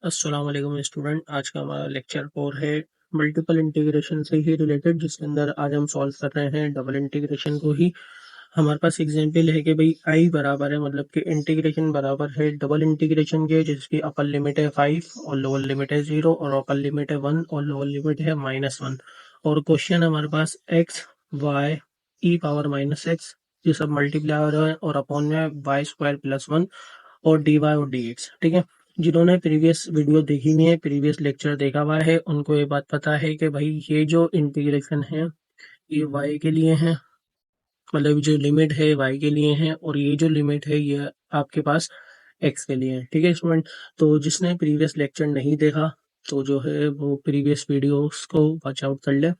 अस्सलाम वालेकुम स्टूडेंट। आज का हमारा लेक्चर 4 है मल्टीपल इंटीग्रेशन से ही रिलेटेड, जिसके अंदर आज हम सॉल्व कर रहे हैं डबल इंटीग्रेशन को ही। हमारे पास एग्जांपल है कि भाई आई बराबर है, मतलब कि इंटीग्रेशन बराबर है डबल इंटीग्रेशन के, जिसकी अपर लिमिट है 5 और लोअर लिमिट है 0 और अपर लिमिट है 1 और लोअर लिमिट है -1। और क्वेश्चन हमारे पास एक्स वाई ई पावर -x, ये सब मल्टीप्लाई है और अपॉन में वाई स्क्वायर प्लस 1 और डी वाई और डी एक्स। ठीक है, जिन्होंने प्रीवियस वीडियो देखी हुई है, प्रीवियस लेक्चर देखा हुआ है, उनको ये बात पता है कि भाई ये जो इंटीग्रेशन है ये y के लिए है, मतलब जो लिमिट है y के लिए है, और ये जो लिमिट है ये आपके पास x के लिए है। ठीक है स्टूडेंट, तो जिसने प्रीवियस लेक्चर नहीं देखा तो जो है वो प्रीवियस वीडियोस को वॉच आउट कर ले,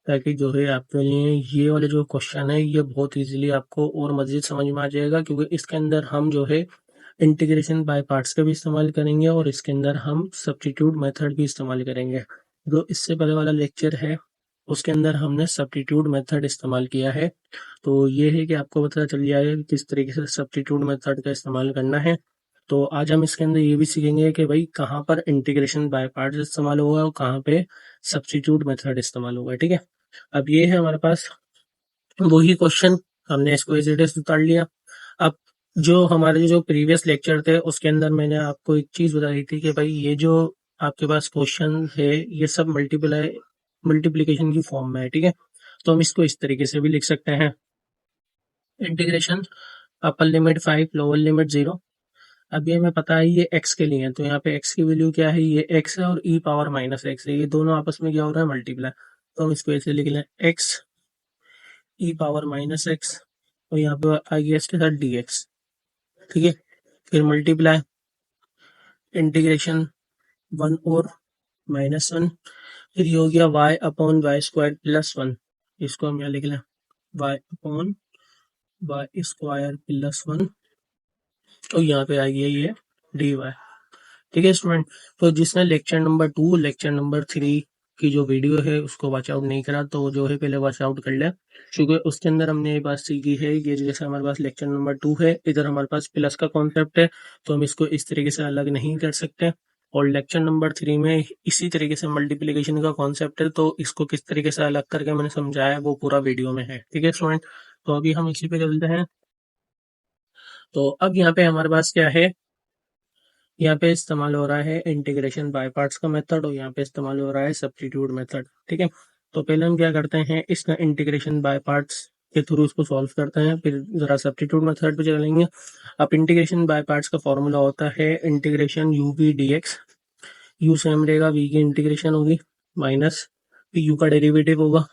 ताकि जो है आपके लिए ये वाले जो क्वेश्चन है ये बहुत इजीली आपको और मजीद समझ में आ जाएगा, क्योंकि इसके अंदर हम जो है इंटीग्रेशन बाय पार्ट्स का भी इस्तेमाल करेंगे और इसके अंदर हम सब्स्टिट्यूट मेथड भी इस्तेमाल करेंगे। जो इससे पहले वाला लेक्चर है उसके अंदर हमने सब्स्टिट्यूट मेथड इस्तेमाल किया है, तो ये है कि आपको पता चल जाएगा कि किस तरीके से सब्स्टिट्यूट मेथड का इस्तेमाल करना है। तो आज हम इसके अंदर ये भी सीखेंगे कि भाई कहाँ पर इंटीग्रेशन बाय पार्ट्स इस्तेमाल होगा और कहाँ पे सब्स्टिट्यूट मेथड इस्तेमाल होगा। ठीक है, अब ये है हमारे पास वही क्वेश्चन, हमने इसको एज इट इज उतार लिया। अब जो हमारे जो प्रीवियस लेक्चर थे उसके अंदर मैंने आपको एक चीज बताई थी कि भाई ये जो आपके पास क्वेश्चन है ये सब मल्टीप्लिकेशन की फॉर्म में है। ठीक है, तो हम इसको इस तरीके से भी लिख सकते हैं, integration upper limit 5 lower limit 0। अब ये हमें पता है ये x के लिए है, तो यहाँ पे x की वैल्यू क्या है, ये x है और e पावर -x है, ये दोनों आपस में क्या हो रहा है, मल्टीप्लाई। तो हम इसको ऐसे लिख लें, x e पावर -x और यहाँ पे आ गया इसके साथ dx। ठीक है, फिर मल्टीप्लाई इंटीग्रेशन 1 और -1, फिर ये हो गया y upon Y square plus 1, इसको हम यहाँ लिख लें y upon Y square plus 1, और यहाँ पे आ गया ये dy। ठीक है स्टूडेंट, तो जिसने लेक्चर नंबर 2 लेक्चर नंबर 3 की जो वीडियो है उसको वॉच आउट नहीं करा तो जो है पहले वॉच आउट कर ले, क्योंकि उसके अंदर हमने ये बात सीखी है कि जैसे हमारे पास लेक्चर नंबर 2 है, इधर हमारे पास प्लस का कॉन्सेप्ट है, तो हम इसको इस तरीके से अलग नहीं कर सकते, और लेक्चर नंबर 3 में इसी तरीके से मल्टीप्लीकेशन का कॉन्सेप्ट है, तो इसको किस तरीके से अलग करके मैंने समझाया वो पूरा वीडियो में है। ठीक है स्टूडेंट, तो अभी हम इसी पे चलते हैं। तो अब यहाँ पे हमारे पास क्या है, यहाँ पे इस्तेमाल हो रहा है इंटीग्रेशन बाय पार्ट्स का मेथड और यहाँ पे इस्तेमाल हो रहा है सब्स्टिट्यूट मेथड। ठीक है, तो पहले हम क्या करते हैं, इसका इंटीग्रेशन बाय पार्ट्स के थ्रू इसको सॉल्व करते हैं, फिर जरा सब्स्टिट्यूट मेथड पे चलेंगे। अब इंटीग्रेशन बाय पार्ट्स का फॉर्मूला होता है integration U V D X, U same रहेगा, वी की इंटीग्रेशन होगी माइनस यू का डेरिवेटिव होगा,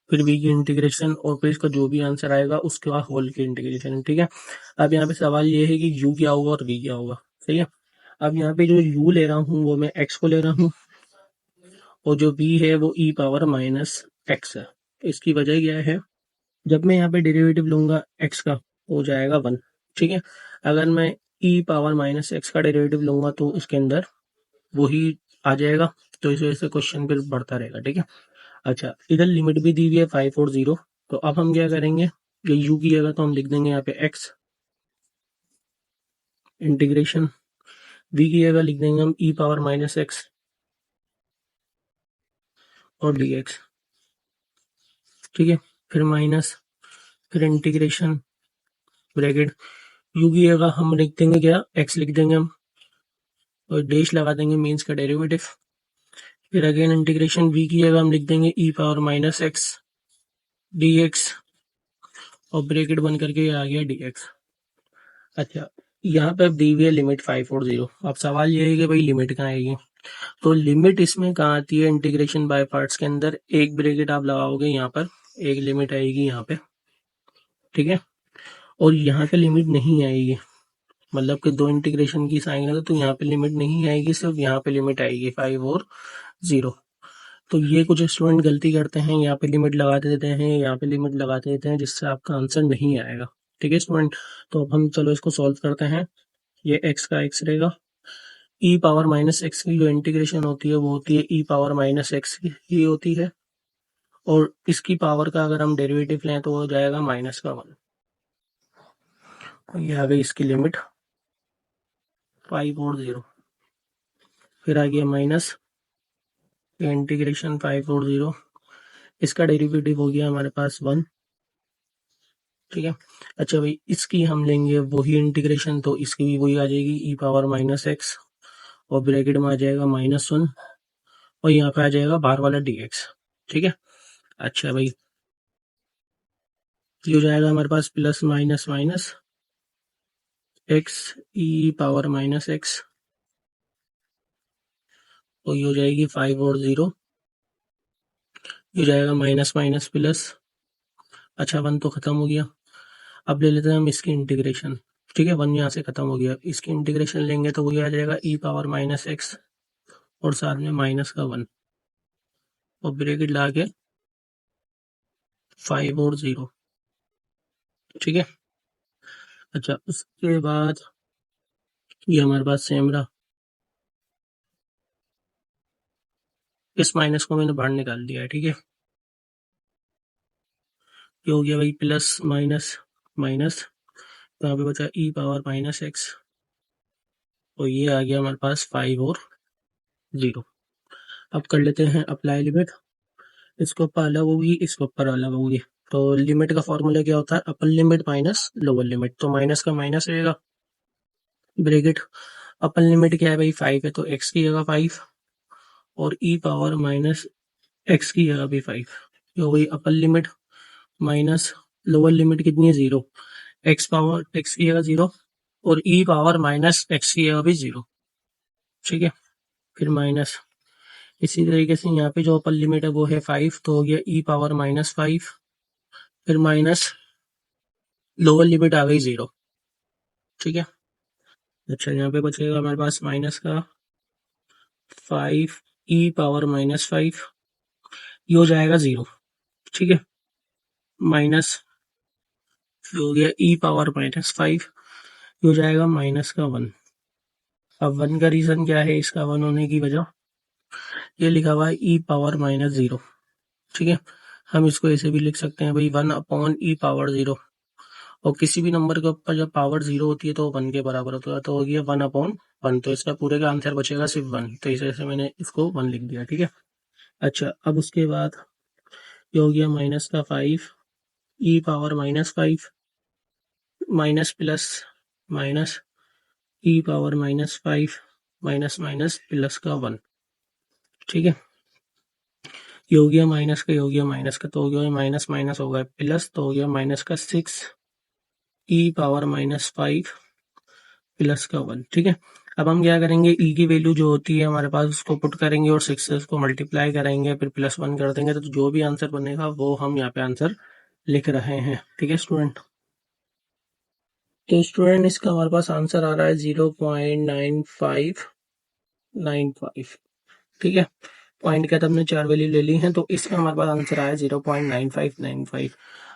फिर वी की इंटीग्रेशन और फिर इसका जो भी आंसर आएगा उसके बाद होल की इंटीग्रेशन। ठीक है, अब यहाँ पे सवाल ये है कि यू क्या होगा और वी क्या होगा। सही है, अब यहाँ पे जो u ले रहा हूँ वो मैं x को ले रहा हूँ, और जो v है वो e पावर -x है। इसकी वजह क्या है, जब मैं यहाँ पे डेरिवेटिव लूंगा x का हो जाएगा 1। ठीक है, अगर मैं e पावर -x का डेरिवेटिव लूंगा तो इसके अंदर वही आ जाएगा, तो इस वजह से क्वेश्चन फिर बढ़ता रहेगा। ठीक है, अच्छा इधर लिमिट भी दी हुई है 5 और 0, तो अब हम क्या करेंगे, ये u की जगह तो हम लिख देंगे यहाँ पे x, इंटीग्रेशन v की जगह लिख देंगे हम e पावर -x और dx। ठीक है, फिर माइनस, फिर इंटीग्रेशन ब्रैकेट यू की जगह हम लिख देंगे क्या, एक्स लिख देंगे हम, और डैश लगा देंगे मीन्स का डेरिवेटिव, फिर अगेन इंटीग्रेशन वी की जगह हम लिख देंगे ई पावर -x डी एक्स, और ब्रैकेट बंद करके ये आ गया डी एक्स। अच्छा, यहाँ पे अब दी हुई है लिमिट 5 और 0। अब सवाल ये है कि भाई लिमिट कहाँ आएगी, तो लिमिट इसमें कहाँ आती है, इंटीग्रेशन बाय पार्ट्स के अंदर एक ब्रैकेट आप लगाओगे यहाँ पर, एक लिमिट आएगी यहाँ पे। ठीक है, और यहाँ पे लिमिट नहीं आएगी, मतलब कि दो इंटीग्रेशन की साइन है तो यहाँ पे लिमिट नहीं आएगी, सिर्फ यहाँ पे लिमिट आएगी 5 और 0। तो ये कुछ स्टूडेंट गलती करते हैं, यहाँ पे लिमिट लगा देते हैं, यहाँ पे लिमिट लगा देते हैं, जिससे आपका आंसर नहीं आएगा। ठीक है स्टूडेंट, तो अब हम चलो इसको सॉल्व करते हैं। ये x का x रहेगा, e पावर -x की जो इंटीग्रेशन होती है वो होती है e पावर -x की होती है, और इसकी पावर का अगर हम डेरिवेटिव लें तो हो जाएगा -1। ये आ गई इसकी लिमिट 5 और 0। फिर आ गया माइनस इंटीग्रेशन 5 और 0, इसका डेरिवेटिव हो गया हमारे पास 1। ठीक है। अच्छा भाई, इसकी हम लेंगे वही इंटीग्रेशन, तो इसकी भी वही आ जाएगी ई पावर माइनस एक्स, और ब्रैकेट में आ जाएगा -1, और यहाँ पे आ जाएगा बाहर वाला dx। ठीक है। अच्छा भाई, ये हो जाएगा हमारे पास प्लस माइनस माइनस एक्स ई पावर माइनस एक्स, तो ये हो जाएगी 5 और 0, ये हो जाएगा माइनस माइनस प्लस। अच्छा, 1 तो खत्म हो गया। अब ले लेते हैं हम इसकी इंटीग्रेशन। ठीक है, 1 यहाँ से खत्म हो गया, इसकी इंटीग्रेशन लेंगे तो वही आ जाएगा ई पावर माइनस एक्स, और साथ में माइनस का 1, और ब्रैकेट ला के 5 और 0। ठीक है। अच्छा, उसके बाद ये हमारे पास सेम रहा, इस माइनस को मैंने बाहर निकाल दिया है। ठीक है, ये हो गया भाई प्लस माइनस माइनस, तो यहाँ पे बचा ई पावर माइनस एक्स, तो ये आ गया हमारे पास 5 और 0। अब कर लेते हैं अप्लाई लिमिट, इसके ऊपर अलग होगी, इसके ऊपर अलग होगी। तो लिमिट का फॉर्मूला क्या होता है, upper limit minus lower limit, तो माइनस का माइनस रहेगा, ब्रैकेट। अपर लिमिट क्या है भाई, 5 है, तो एक्स की जगह 5, और ई पावर माइनस एक्स की जगह भी 5, ये हो गई upper limit, minus lower limit कितनी है, 0, एक्स पावर एक्स की जगह 0, और ई पावर माइनस एक्स की जगह भी 0। ठीक है, फिर माइनस, इसी तरीके से यहाँ पे जो अपर लिमिट है वो है 5, तो हो गया ई पावर -5, फिर माइनस लोअर लिमिट आ गई 0। ठीक है। अच्छा, यहाँ पे बचेगा हमारे पास माइनस का 5 ई पावर -5, ये हो जाएगा 0। ठीक है, माइनस हो गया ई पावर -5, ये हो जाएगा माइनस का 1। अब 1 का रीजन क्या है, इसका 1 होने की वजह, ये लिखा हुआ है ई पावर -0। ठीक है, हम इसको ऐसे भी लिख सकते हैं भाई 1/e⁻0, और किसी भी नंबर के ऊपर जब पावर 0 होती है तो 1 के बराबर होता है, तो हो गया 1/1, तो इसका पूरे का आंसर बचेगा सिर्फ 1, तो इस वजह से मैंने इसको 1 लिख दिया। ठीक है। अच्छा, अब उसके बाद ये हो गया माइनस का 5 ई पावर -5, माइनस प्लस माइनस ई पावर -5, माइनस माइनस प्लस का 1। ठीक है, ये हो गया माइनस का, ये हो गया माइनस का, तो हो गया माइनस माइनस हो गया प्लस, तो हो गया माइनस का 6 ई पावर -5 प्लस का 1। ठीक है, अब हम क्या करेंगे, ई की वैल्यू जो होती है हमारे पास उसको पुट करेंगे, और 6 से उसको मल्टीप्लाई करेंगे, फिर +1 कर देंगे, तो जो भी आंसर बनेगा वो हम यहाँ पे आंसर लिख रहे हैं। ठीक है स्टूडेंट, तो स्टूडेंट इसका हमारे पास आंसर आ रहा है 0.9595। ठीक है, पॉइंट क्या था, हमने 4 वैल्यू ले ली हैं, तो इसका हमारे पास आंसर आया 0.9595।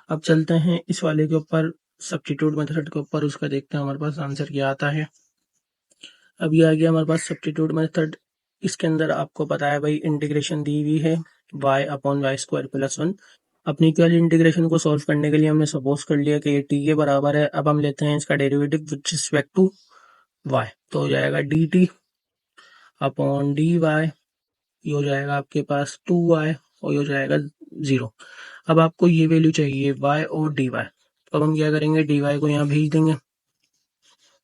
अब चलते हैं इस वाले के ऊपर, सब्स्टिट्यूट मेथड के ऊपर, उसका देखते हैं हमारे पास आंसर क्या आता है। अब ये आ गया हमारे पास सब्स्टिट्यूट मेथड, इसके अंदर आपको पता है भाई इंटीग्रेशन दी हुई है y/y² + 1। अपनी इक्वल इंटीग्रेशन को सॉल्व करने के लिए हमने सपोज कर लिया कि ये t के बराबर है। अब हम लेते हैं इसका derivative with respect to y, तो हो जाएगा dt/dy, ये हो जाएगा आपके पास 2y, और ये हो जाएगा 0। अब आपको ये वैल्यू चाहिए y और dy, तो अब हम क्या करेंगे, dy को यहाँ भेज देंगे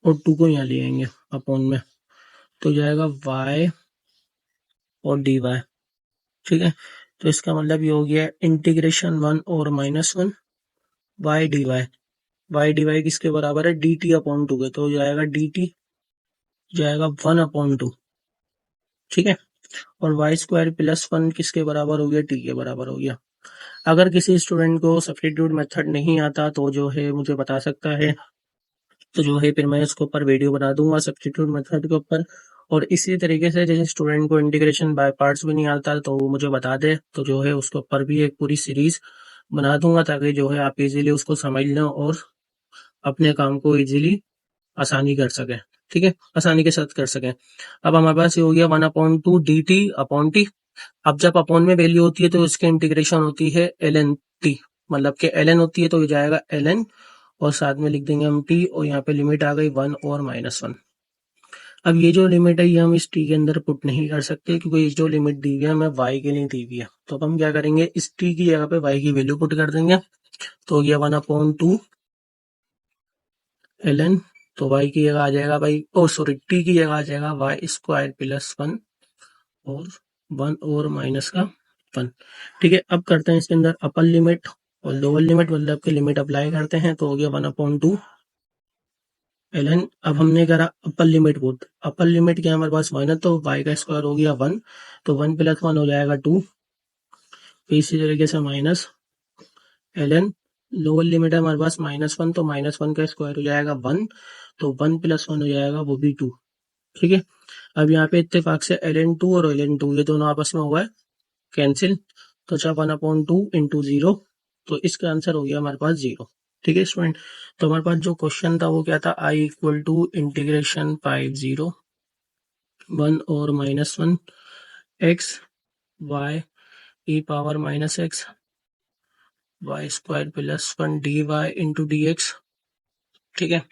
और 2 को यहाँ ले आएंगे अपॉन में, तो हो जाएगा y और dy। ठीक है, तो इसका मतलब ये हो गया इंटीग्रेशन 1 और -1 y dy किसके बराबर है, dt/2 के, तो हो जाएगा dt जाएगा 1/2। ठीक है, और y² + 1 किसके बराबर हो गया, t के बराबर हो गया। अगर किसी स्टूडेंट को सब्स्टिट्यूट मेथड नहीं आता तो जो है मुझे बता सकता है, तो जो है फिर मैं इसके ऊपर वीडियो बना दूंगा सब्स्टिट्यूट मेथड के ऊपर। और इसी तरीके से जैसे स्टूडेंट को इंटीग्रेशन बाय पार्ट्स भी नहीं आता तो वो मुझे बता दे, तो जो है उसके ऊपर भी एक पूरी सीरीज बना दूंगा, ताकि जो है आप इजीली उसको समझ लें और अपने काम को इजीली आसानी कर सकें। ठीक है, आसानी के साथ कर सकें। अब हमारे पास ये हो गया 1/2 dt/t। अब जब अपॉन में वैल्यू होती है तो इसकी इंटीग्रेशन होती है ln t, मतलब कि ln होती है तो हो जाएगा ln, और साथ में लिख देंगे हम t, और यहाँ पे लिमिट आ गई 1 और -1। अब ये जो लिमिट है ये हम इस टी के अंदर पुट नहीं कर सकते क्योंकि ये जो लिमिट दी हुई है हमें वाई के लिए दी हुई है। तो अब हम क्या करेंगे, इस टी की जगह पे वाई की वैल्यू पुट कर देंगे। तो ये 1/2 ln, तो वाई की जगह आ जाएगा भाई, ओ सॉरी टी की जगह आ जाएगा y² + 1 और 1 और माइनस का 1। ठीक है, अब करते हैं इसके अंदर अपर लिमिट और लोअर लिमिट, मतलब कि लिमिट अप्लाई करते हैं। तो हो गया 1/2 ln। अब हमने करा upper limit put, upper limit क्या है हमारे पास 1 है, तो y का स्क्वायर हो गया 1, तो 1 + 1 हो जाएगा 2। इसी तरीके से माइनस ln, लोअर लिमिट है हमारे पास -1, तो -1 का स्क्वायर हो जाएगा 1, तो 1 + 1 हो जाएगा वो भी 2। ठीक है, अब यहाँ पे इत्तेफाक से ln2 और ln2 ये दोनों आपस में हुआ है कैंसिल, तो अच्छा 1/2 इंटू 0, तो इसका आंसर हो गया हमारे पास 0। ठीक है स्टूडेंट, तो हमारे पास जो क्वेश्चन था वो क्या था, I = इंटीग्रेशन 50 1 और -1 x y e⁻⁻x y² + 1 dy into dx। ठीक है,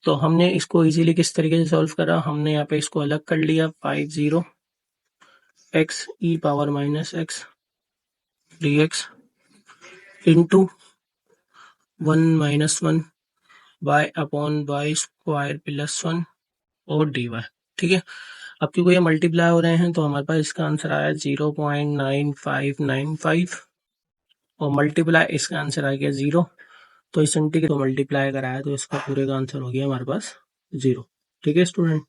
तो हमने इसको इजीली किस तरीके से सॉल्व करा, हमने यहाँ पे इसको अलग कर लिया, 50 x e⁻⁻x dx into 1 - 1 y/y² + 1 और dy। ठीक है, अब क्योंकि ये मल्टीप्लाई हो रहे हैं तो हमारे पास इसका आंसर आया 0.9595 और मल्टीप्लाई इसका आंसर आ गया 0। तो इस इंटीग्रल को मल्टीप्लाई कराया तो इसका पूरे का आंसर हो गया हमारे पास 0। ठीक है स्टूडेंट।